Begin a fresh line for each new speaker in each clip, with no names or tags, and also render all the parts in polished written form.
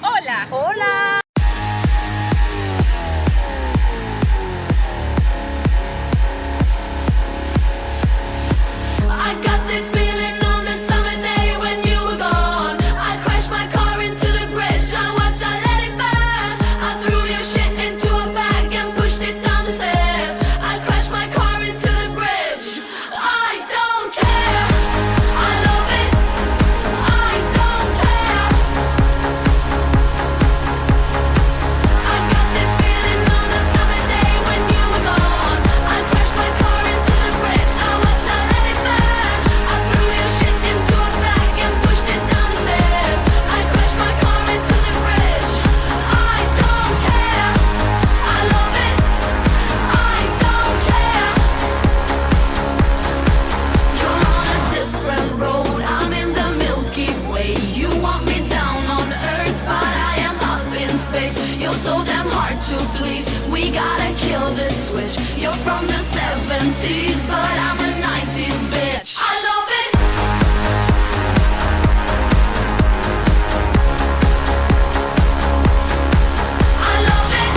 Hola.
Hola.
I got this feeling on the summer day when you were gone. I crashed my car into the bridge. I watched, I let it burn. I threw your shit into a bag and pushed it down the stairs. I crashed my car into the bridge. I don't care. I love it. I don't care. I got this feeling on the summer day when you were gone. I crashed my car into the bridge. I watched, I let it burn. I threw your shit into a bag and pushed it down the stairs. I crashed my car into the bridge. I don't care. I love it. I don't care. You're on a different road. I'm in the Milky Way. You want me down on Earth, but I am up in space. You're so damn hard to please. We gotta kill this switch. You're from the 70s, but I'm a 90s bitch. I love it. I love it.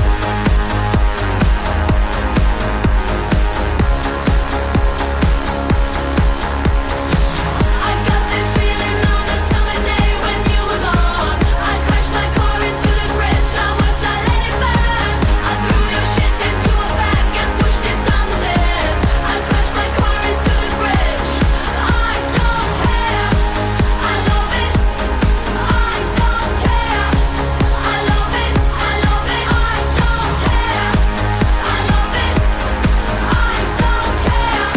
I got this feeling on the summer day when you were gone. I crashed my car into the bridge. I watched, I let it burn. I threw your shit into a bag and pushed it down the stairs. I crashed my car into the bridge. I don't care. I love it. I don't care. I love it. I love it. I don't care. I love it. I don't care.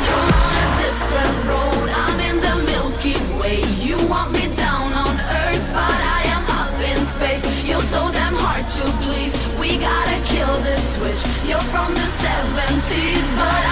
You're on a different road. I'm in the Milky Way. You want me down on Earth, but I am up in space. You're so damn hard to please. We gotta kill this switch. You're from the 70s, but